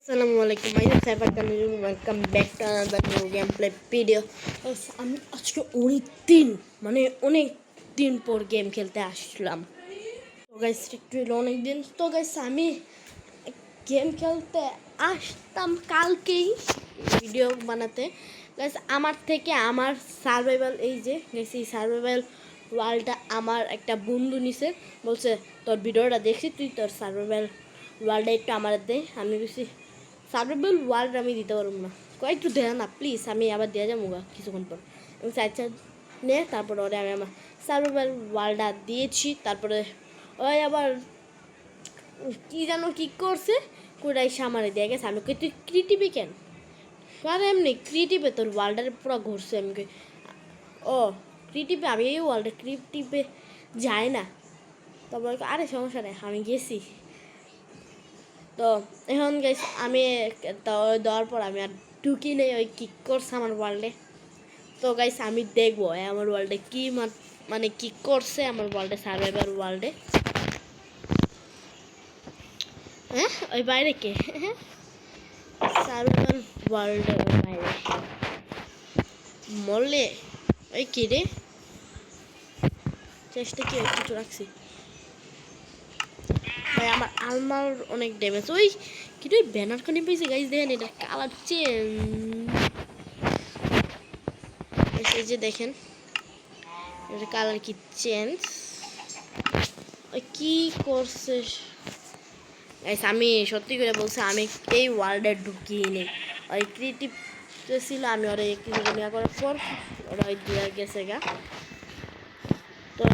Assalamualaikum, my name is Saifat Tanurul. Welcome back to another new gameplay video. আমি আজকে অনেক দিন পর গেম খেলতে আসলাম। তো গাইস একটু অনেক দিন তো গাইস আমি গেম খেলতে আসতাম কালকেই ভিডিও বানাতে। গাইস আমার থেকে আমার সার্ভাইভাল এই যে গাইস এই সার্ভাইভাল ওয়ার্ল্ডটা আমার একটা বন্ধু নিছে, বলছে তোর ভিডিওটা দেখছি তুই তোর সার্ভাইভাল ওয়ার্ল্ডটা একটু আমার দে। আমি বলছি সার্ভাইভাল ওয়ার্ল্ড আমি দিতে পারবো না, একটু দেয় না প্লিজ, আমি আবার দেওয়া যাবো কিছুক্ষণ পর। এবং চার নে তারপরে ওরে আমি আমার সার্ভাইভাল ওয়ার্ল্ডটা দিয়েছি। তারপরে ওই আবার কী যেন কী করছে কোটাই সামারে দিয়ে গেছে। আমি তুই ক্রিয়েটিভে কেন আর এমনি ক্রিয়েটিভে তোর ওয়ার্ল্ডের পুরো ঘুরছে। আমি ও ক্রিয়েটিভে আমি এই ওয়ার্ল্ডের ক্রিয়েটিভে যাই না। তারপর আরে সমস্যা নেই আমি গেছি। তো এখন গাইস আমি দেওয়ার পর আমি আর ঢুকি নেই, ওই কিক করছে আমার ওয়ার্ল্ডে। তো গাইস আমি দেখবো আমার ওয়ার্ল্ডে কী মানে কিক করছে আমার ওয়ার্ল্ডে, সার্ভাইভাল ওয়ার্ল্ডে। হ্যাঁ ওই বাইরে কে সার্ভাইভাল ওয়ার্ল্ডের বাইরে মরলে ওই কী রে চেষ্টা কি কিছু রাখছি ভাই। আমার আলমার অনেক ড্যামেজ। ওই কিন্তু ওই ব্যানার কানে পেয়েছে গাইজ, দেখেন এটা কালার চেঞ্জ। এই যে দেখেন এটা কালার কি চেঞ্জ, ওই কী করছে গাইজ। আমি সত্যি করে বলছি আমি এই ওয়ার্ল্ডে ঢুকিয়ে নেই, ওই ক্রিয়েটিভ ছিল আমি ওরা কিছু নেওয়া করার পর ওরা ওই দিয়ে গেছে গা। তো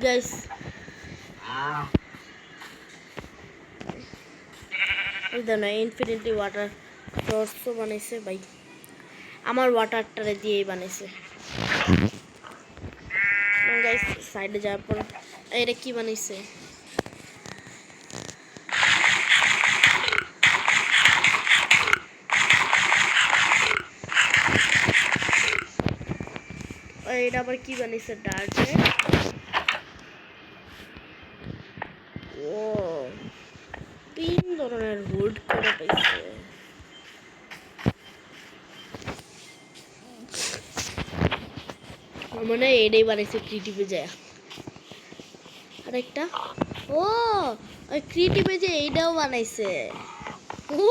গাইজ ইনফিনিটি ওয়াটার সোর্সও বানাইছে ভাই, আমার ওয়াটারটারে দিয়েই বানাইছে গাইস। সাইডে যাওয়ার পর এটা কি বানাইছে, এটা আবার কি বানাইছে ডার্টে। ও 3 ধরনের হুড করে পাইছে। মানে এটাই বানাইছে ক্রিয়েটিভে যায় আরেকটা। ও ওই ক্রিয়েটিভে যে এইটাও বানাইছে। ও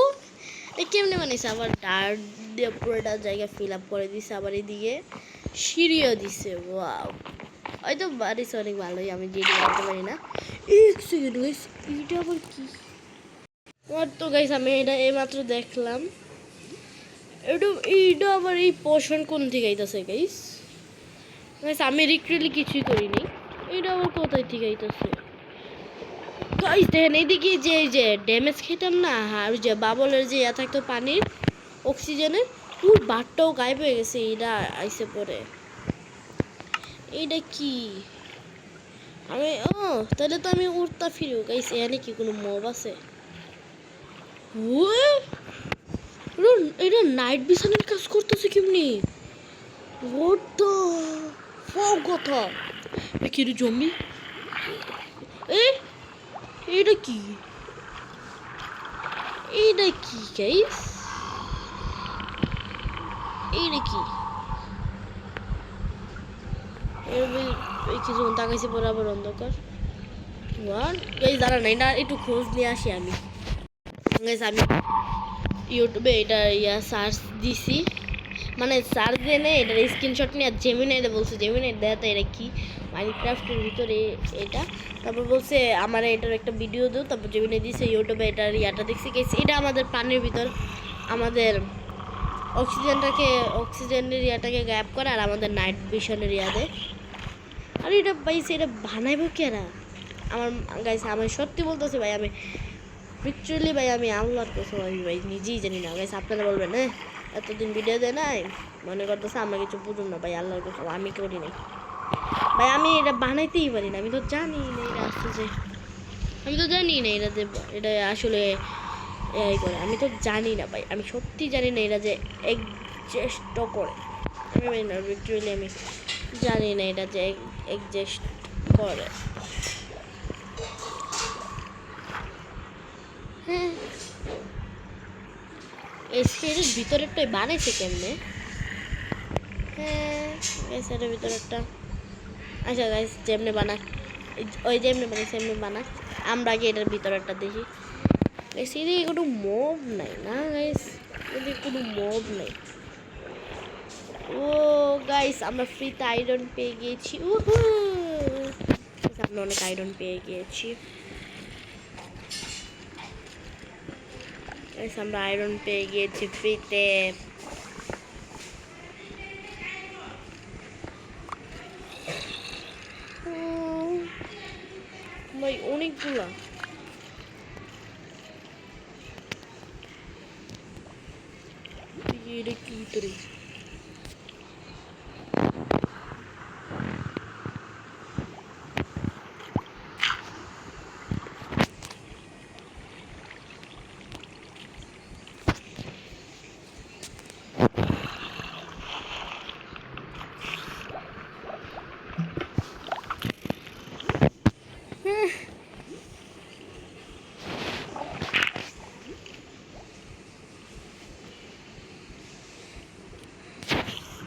কেমনে বানাইছে, আবার ডার্ট দিয়ে পুরোটা জায়গা ফিল আপ করে দিছে, আবার এদিকে সিঁড়িও দিছে। ওয়াও হয়তো বাড়িছে অনেক ভালোই, আমি যেটি বলতে পারি না। এক সেকেন্ড গাইস এটা আবার কি, তো গাইস আমি এটা এইমাত্র দেখলাম। এইটা আবার এই পোর্শন কোন থেকে আইতাছে গাইস। গাইস আমি রিক্রেলি কিছুই করিনি, এটা আবার কোথায় থেকে আইতাছে গাইস। দেখেন এইদিকে যে ড্যামেজ খেতাম না, আর যে বাবলের যে ইয়া থাকতো পানির অক্সিজেনের, পুরো বাটটাও গায়েব হয়ে গেছে। এটা আইসে পরে এইটা কি আমি তাহলে তো আমি উড়তা ফিরিও গাইস। এখানে কি কোনো মব আছে? এটা নাইট ভিশনের কাজ করতেছে কেমনি? হোয়াট দ্য ফাক কথা কি রে জমি? এটা কি গাইস? এইটা কি কিছুক্ষণ তাকাইছে পরে আবার অন্ধকার। গাইস দাঁড়া না, এটা একটু খোঁজ নিয়ে আসি আমি। গাইস আমি ইউটিউবে এটা সার্চ দিছি, মানে সার্চ দিয়ে নেই এটার স্ক্রিনশট নিয়ে জেমিনাইতে বলছে, জেমিনাই দেখাতে এটা কি মাইনক্রাফটের ভিতরে এটা। তারপর বলছে আমার এটার একটা ভিডিও দেও, তারপর জেমিনাই দিছে ইউটিউবে এটার ইয়াটা দেখছি গেছি। এটা আমাদের পানির ভিতর আমাদের অক্সিজেনের ইয়াটাকে গায়েব করে, আর আমাদের নাইট ভিশনের ইয়া দেয়। আর এটা পাইছে, এটা বানাইব কেরা আমার গাইছে। আমি সত্যি বলতেছি ভাই, আমি লিটারালি ভাই আমি আল্লাহর কসম আমি ভাই নিজেই জানি না গাইস। আপনারা বলবেন হ্যাঁ এতদিন ভিডিও দেয় নাই মনে করতেছে আমরা কিছু বুঝুন না ভাই, আল্লাহর কসম আমি করি নাই ভাই। আমি এটা বানাইতেই পারি না, আমি তো জানি না এটা আসতেছে, আমি তো জানি না এটা যে এটা আসলে এই করে, আমি তো জানি না ভাই, আমি সত্যি জানি না এটা যে এক্সিস্ট করে। আমি ভাই না লিটারালি আমি জানি না এটা যে এক্সিস্ট করে। এর ভিতরেরটাই বানাইছে কেমনে? হ্যাঁ গাইস এটার ভিতরেরটা আচ্ছা গাইস যেমনি বানাক ওই যেমনি বানাইছে এমনি বানাক। আমরা আগে এটার ভিতরেরটা দেখি। গাইস এদিকে কোনো মব নাই না গাইস, এদিকে কোনো মব নাই। ও গাইস আমরা ফ্রিতে আয়রন পেয়ে গিয়েছি। উহু আমরা অনেক আয়রন পেয়ে গিয়েছি গাইস, আমরা আয়রন পেয়ে গিয়েছি ফ্রিতে। ভাই অনেকগুলা এটা কি ভিতরে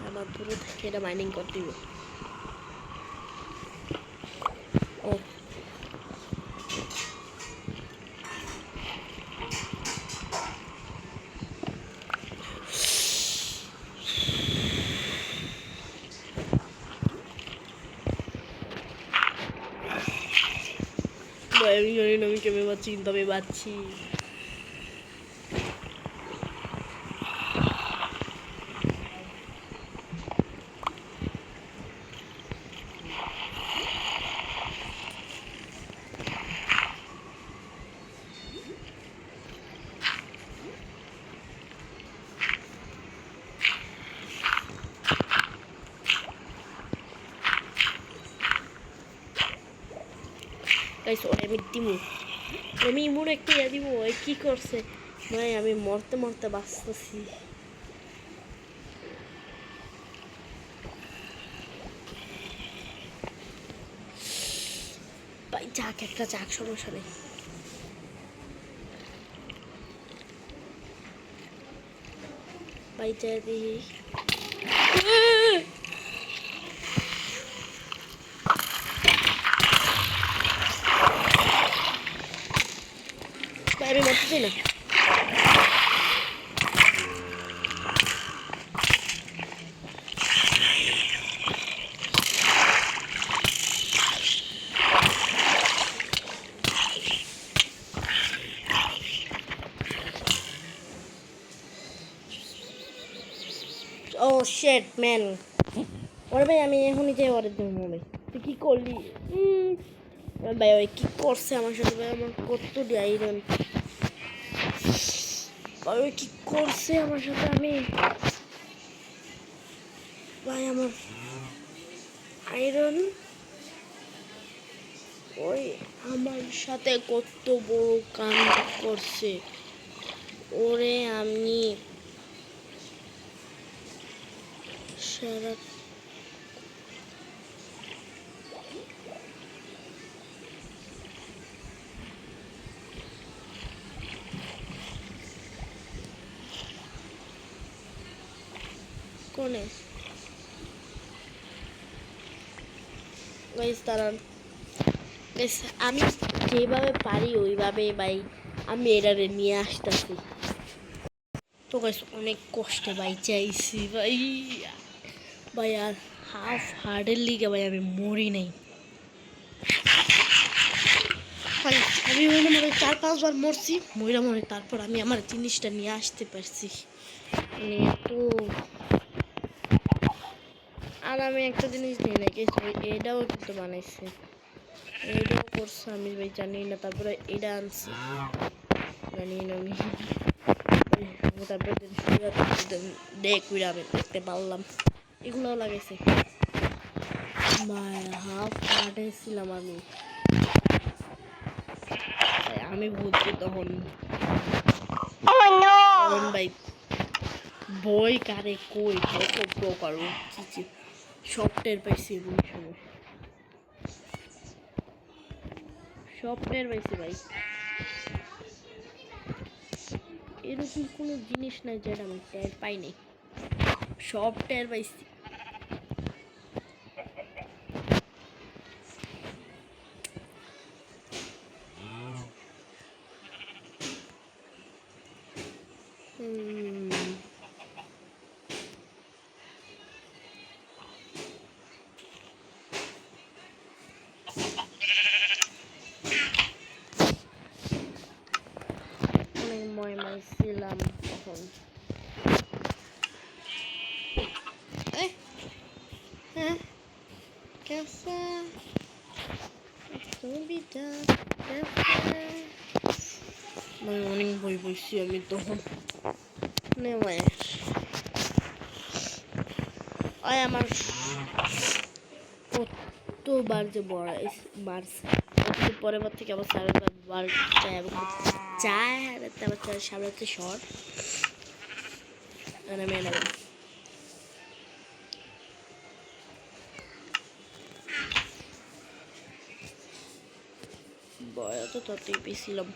আমার পুরো থেকে এটা মাইনিং করতে হবে। ও আমি জানি না আমি কেমন পাচ্ছি, কিন্তু আমি পাচ্ছি। গাইস ওরে আমি দিমু, আমি ইমুর একটা ইয়া দিব। ওই কি করছে ভাই, আমি মরতে মরতে বাঁচতেছি। ভাই যাক একটা যাক, সমস্যা নেই। ভাই যা দিই ভাই, আমি মরতেছি না। ও শেট ম্যান, ওরে ভাই আমি এখনই যাই ওরে দেবো। ভাই তুই কি করলি? ভাই ওই কি করছে আমার সাথে? ভাই আমার কত আয়রন, ভাই ওই কি করছে আমার সাথে? আমি ভাই আমার আয়রন, ওই আমার সাথে কত বড় কাণ্ড করছে। ওরে আমি সারা কোনে গাইস দাঁড়ান গাইস, আমি যেভাবে পারি ওইভাবে ভাই আমি এটারে নিয়ে আসতেছি। তো গাইস অনেক কষ্টে ভাই চাইছি ভাই, ভাই আর হাফ হার্টের লিগে ভাই আমি মরি নাই ভাই। আমি মনে মনে 4-5 বার মরছি, মরে মরে তারপর আমি আমার জিনিসটা নিয়ে আসতে পারছি। মানে এত, আর আমি একটা জিনিস নিয়ে নাকি এটাও কিন্তু বানাইছি, এটাও করছে আমি ভাই জানি না। তারপরে এটা আনছি জানি না আমি, তারপরে দেখ আমি দেখতে পারলাম এগুলোও লাগাইছে। ভাই হাফ কাটেছিলাম আমি, আমি বুঝছি তখন ভাই বই কারে কই কত প্রকার উঠছি, সব টের পাইছি এমন সময়, সব টের পাইছি ভাই। এরকম এরকম কোনো জিনিস নাই যেটা আমি টের পাইনি, সব টের পাইছি। অনেক ময় মারছিলাম তখন। হ্যাঁ ক্যাফে ছবিটা ক্যাফে মানে অনেক বই বইছি আমি তখন। নেওয়ায় আমার কতবার যে বাড়ছে, পরের বার থেকে আবার সারাবার বার চায় চায় আবার সামনে হচ্ছে শর্ট মেয়ে বয় তো ততই পেয়েছিলাম।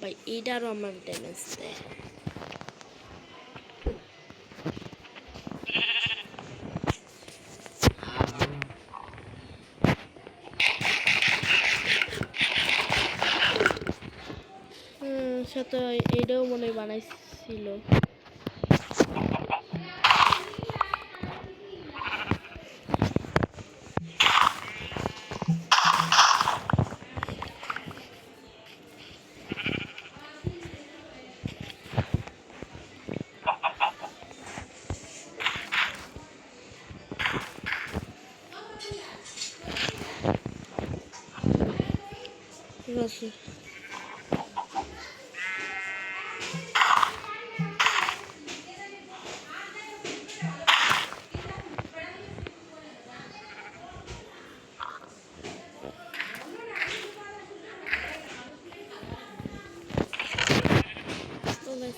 ভাই এইটারও আমার ড্যামেজ দেয়। সাথে এইটাও মনে হয় বানাইছিল। ঠিক আছে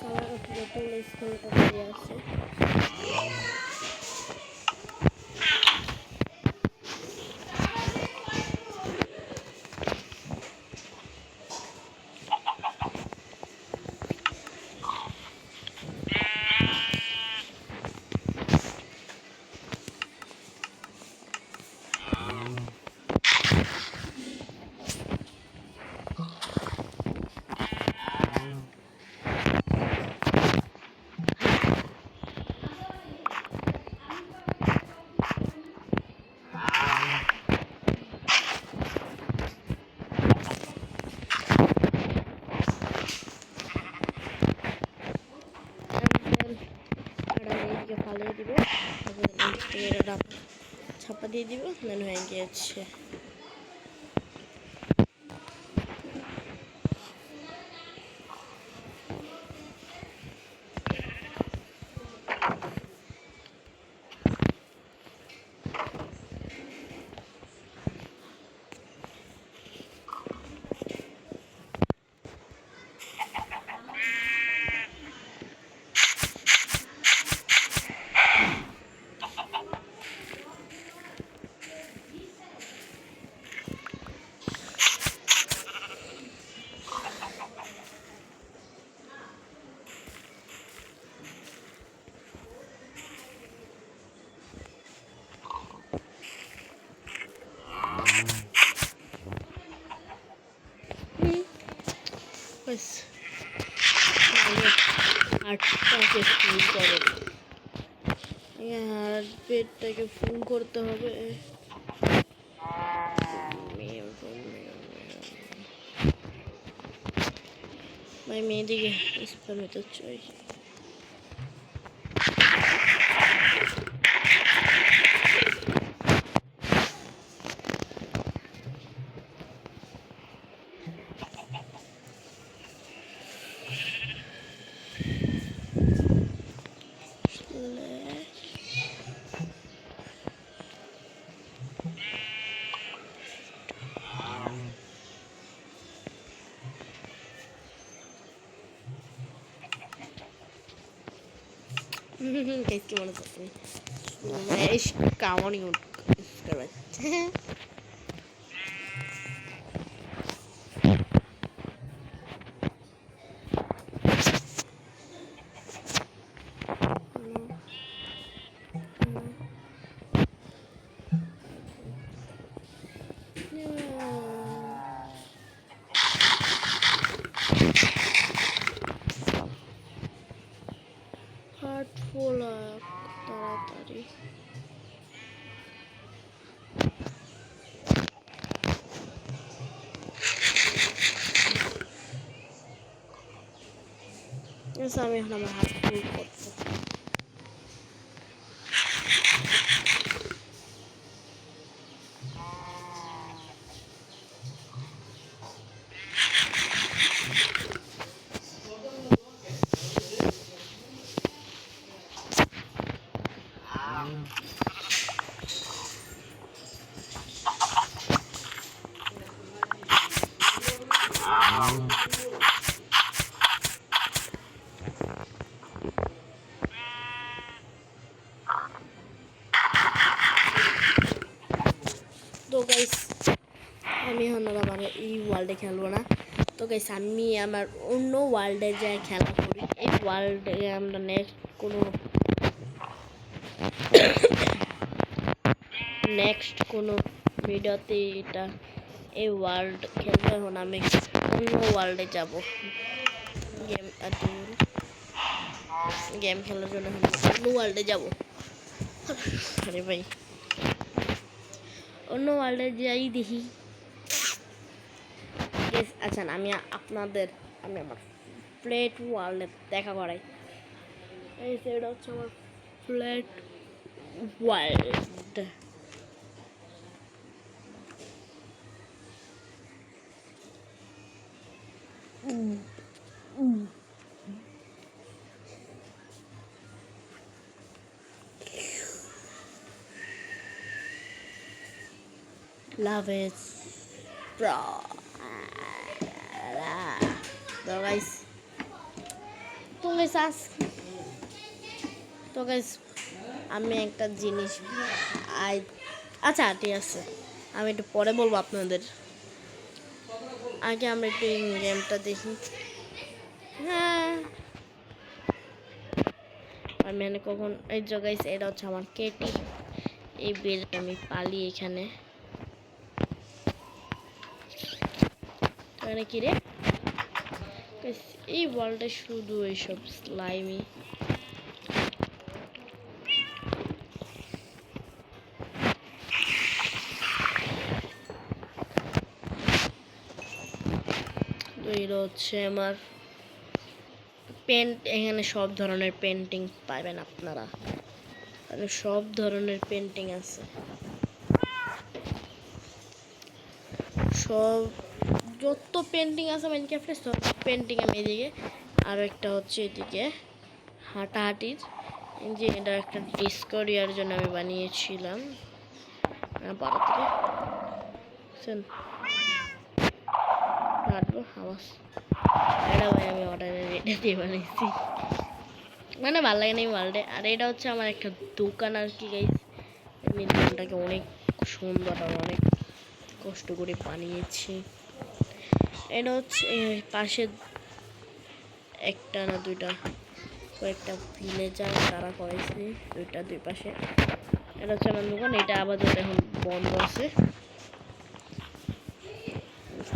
আমার যতগুলো স্কুল আছে ফালিয়ে দিব, ছাপা দিয়ে দিব, দেন হয়ে গিয়েছে। হার্টটাকে ফুল করে, হার্টবিটটাকে ফুল করতে হবে। ভাই মেয়েদিকে স্পেল হতে চাই। Guys, gimana tuh? Guys, kawan nih করবেন। হার্ট ফুল তাড়াতাড়ি। আমি এখন আমার হার্ট ফুল করবো। তো গাইস আমি এখন আর আমার এই ওয়ার্ল্ডে খেলবো না। তো গাইস আমি আমার অন্য ওয়ার্ল্ডে যাই খেলা করি। এই ওয়ার্ল্ডে আমরা নেক্সট কোনো ভিডিওতে এটা এই ওয়ার্ল্ড খেলবো। এখন আমি অন্য ওয়ার্ল্ডে যাব গেম খেলার জন্য। অন্য ওয়ার্ল্ডে যাব। আরে ভাই অন্য ওয়ার্ল্ডে যাই দেখি। আচ্ছা আমি আমার ফ্ল্যাট ওয়ার্ল্ডে দেখা করাই। এই সেটা হচ্ছে আমার flat world. Love it, bro. তো গাইস আমি একটা জিনিস আচ্ছা ঠিক আছে, আমি একটু পরে বলবো আপনাদের। আগে আমরা একটু গেমটা দেখি। হ্যাঁ আমি কখন এই যে গাইস এটা হচ্ছে আমার কেটি। এই বেল আমি পালি এখানে। কি রে এই ওয়ার্ল্ডে শুধু এইসব স্লাইমি। এটা হচ্ছে আমার পেন্ট। এখানে সব ধরনের পেন্টিং পাবেন আপনারা, সব ধরনের পেন্টিং আছে। সব যত পেন্টিং আছে মাইনক্রাফটে সব পেন্টিং আমি এদিকে। আর একটা হচ্ছে এদিকে হাঁটাহাঁটির, যে এটা একটা ডিসকোরিয়ার জন্য আমি বানিয়েছিলাম। ভারতে এটা ভাই আমি অর্ডারে রেটে দিয়ে বানিয়েছি, মানে ভালো লাগে না এই ওয়ার্ল্ডে। আর এটা হচ্ছে আমার একটা দোকান আর কি গাইস। আমি দোকানটাকে অনেক সুন্দর আর অনেক কষ্ট করে বানিয়েছি। এটা হচ্ছে পাশে একটা না দুইটা কয়েকটা ভিলেজার তারা করেছে, দুই পাশে। এটা হচ্ছে আমার দোকান। এটা আপাতত এখন বন্ধ আছে।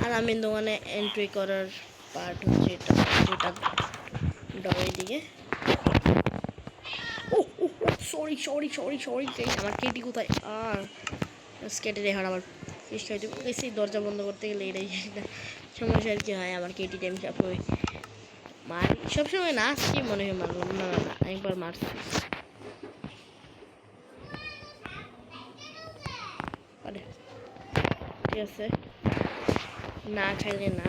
আর আমি দোকানে এন্ট্রি করার পার্ট হচ্ছে এটা ডরের দিকে। সরি আমার কেটি কোথায়? কেটে এখন আমার ফিস খাই দেবো। বেশি দরজা বন্ধ করতে গেলে এটাই একটা সমস্যা আর কি হয়। আমার কেটি টাইম সবসময় সবসময় না আসছি মনে হয় মারলাম না, একবার মারছি। ঠিক আছে, না খাইলে না।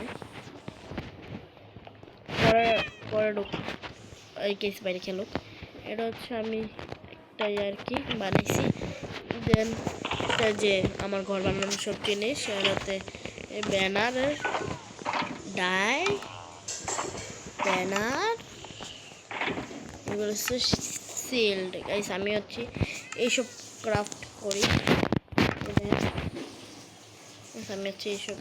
পরে ঢুক এই কেস বাইরে খেলুক। এটা হচ্ছে আমি একটাই আর কি বানাইছি। দেন যে আমার ঘর বানানোর সব জিনিস এটাতে ব্যানার এগুলো হচ্ছে সিল্ড গাইস। আমি হচ্ছে এইসব ক্রাফট করি। আমি হচ্ছে এইসব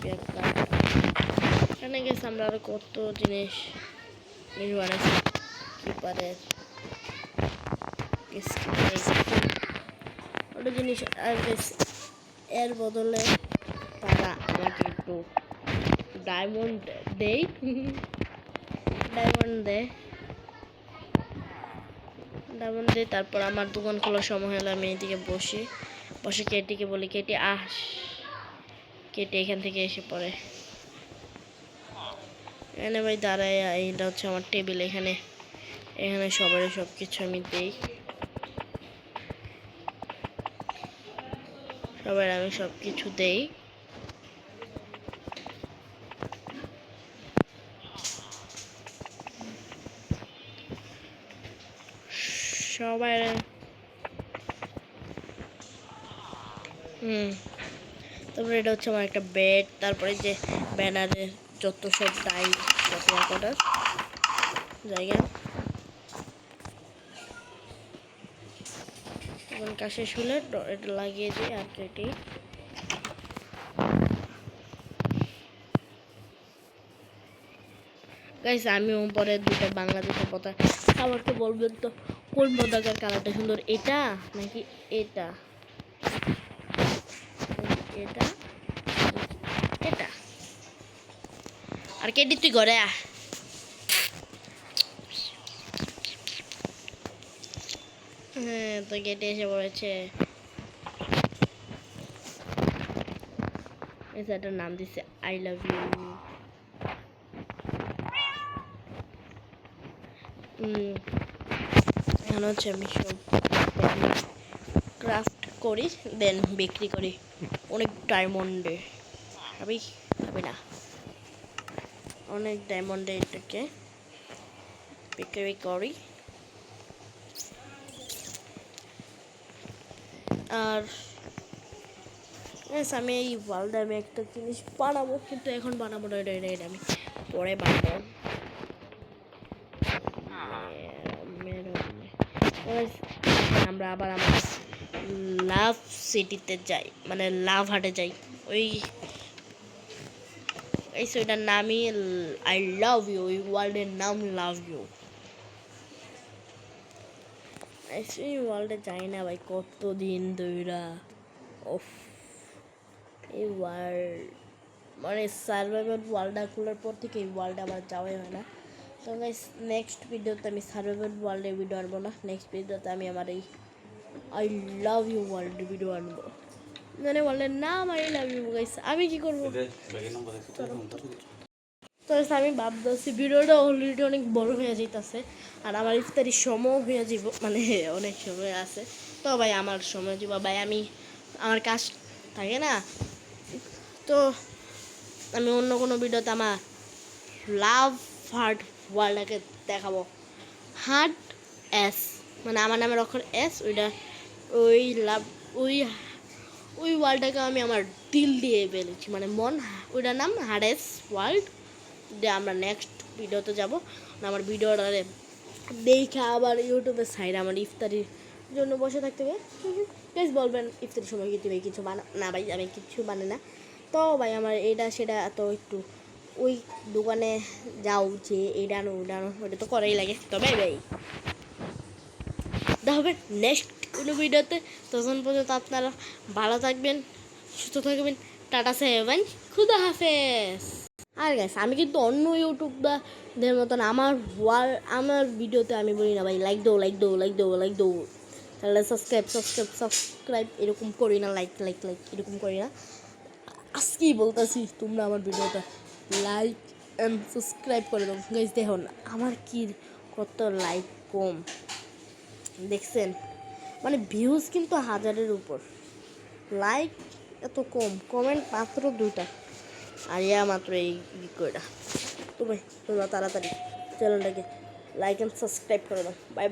এখানে গেছে আমরা আরো কত জিনিস বানাইছি কিপারের ওটা জিনিস আর এর বদলে তারা আমাকে একটু ডায়মন্ড দেয় ডায়মন্ড দেয় তারপর আমার দোকান খোলার সময় হলে আমি এইদিকে বসে কেটিকে বলি কেটি কেটে এখান থেকে এসে পড়ে এখানে ভাই দাঁড়ায় এইটা হচ্ছে আমার টেবিল এখানে সবার সব কিছু আমি দিই আমি সব কিছু দেই সবাই তারপরে এটা হচ্ছে আমার একটা বেড তারপরে যে ব্যানারের যত সব ডাই করার জায়গা এখন কাজ শেষ হলে এটা লাগিয়ে দিই আর কেটে গাইস আমি পরে দুটো বাংলাদেশের পতাকা আমাকে বলবেন তো কোন পতাকার কালারটা সুন্দর এটা নাকি এটা এটা এটা আর কেটে তুই ঘরে হ্যাঁ তো কেটে এসে পড়েছে এটার নাম দিছে আই লাভ ইউ এখন হচ্ছে আমি সব ক্রাফট করি দেন বিক্রি করি অনেক ডায়মন্ডে ভাবি না অনেক ডায়মন্ডে এটাকে বিক্রি করি আর আমি এই ওয়ার্ল্ডে আমি একটা জিনিস বানাবো কিন্তু এখন বানাবো না এটা আমি পরে বানাবো আমরা আবার আমার লাভ সিটিতে যাই মানে লাভ হাটে যাই ওই সেটার নামই আই লাভ ইউ ওই ওয়ার্ল্ডের নাম লাভ ইউ এই ওয়ার্ল্ডে যাই না ভাই কতদিন ধরে ওফ এই ওয়ার্ল্ড মানে সার্ভাইভাল ওয়ার্ল্ডটা খোলার পর থেকে এই ওয়ার্ল্ডে আমার যাওয়াই হয় না তো গাইস নেক্সট ভিডিওতে আমি সার্ভাইভাল ওয়ার্ল্ডের ভিডিও আনবো না নেক্সট ভিডিওতে আমি আমার এই আই লাভ ইউ ওয়ার্ল্ডের ভিডিও আনবো মানে ওয়ার্ল্ডের নাম আই লাভ ইউ গাইস আমি কি করবো তো আমি ভাবতেছি ভিডিওটা অলরেডি অনেক বড় হয়ে যেতেছে আর আমার ইফতারির সময় হয়ে যাব মানে অনেক সময় আছে তো ভাই আমার সময় যাব ভাই আমি আমার কাজ থাকে না তো আমি অন্য কোনো ভিডিওতে আমার লাভ হার্ট ওয়ার্ল্ডটাকে দেখাবো হার্ট এস মানে আমার নামের অক্ষর এস ওইটা ওই লাভ ওই ওয়ার্ল্ডটাকে আমি আমার দিল দিয়ে ফেলেছি মানে মন ওইটার নাম হার্ডেস ওয়ার্ল্ড দিয়ে আমরা নেক্সট ভিডিওতে যাবো আমার ভিডিওটা দেখে আবার ইউটিউবের সাইডে আমার ইফতারির জন্য বসে থাকতে হবে প্লিজ বলবেন ইফতারির সময় কি তুমি কিছু না ভাই আমি কিছু বানাই না তো ভাই আমার এটা সেটা এত একটু ওই দোকানে যাও যে এইটা আনো ওইটা আনো ওটা তো করাই লাগে তো ভাই দেখা হবে নেক্সট কোনো ভিডিওতে তখন পর্যন্ত আপনারা ভালো থাকবেন সুস্থ থাকবেন টাটা সেভেন খুদা হাফেজ আর গাইস আমি কিন্তু অন্য ইউটিউবারদের মতন আমার ভিডিওতে আমি বলি না ভাই লাইক দাও তাহলে সাবস্ক্রাইব এরকম করি না লাইক এরকম করি না আজকেই বলতেছি তোমরা আমার ভিডিওটা লাইক অ্যান্ড সাবস্ক্রাইব করে দাও গাইস দেখো না আমার কি কত লাইক কম দেখছেন মানে ভিউজ কিন্তু 1000-এর উপর লাইক এত কম কমেন্ট মাত্র 2টা আর মাত্র এই কয়টা তো ভাই তোমরা তাড়াতাড়ি চ্যানেলটাকে লাইক অ্যান্ড সাবস্ক্রাইব করে দাও বাই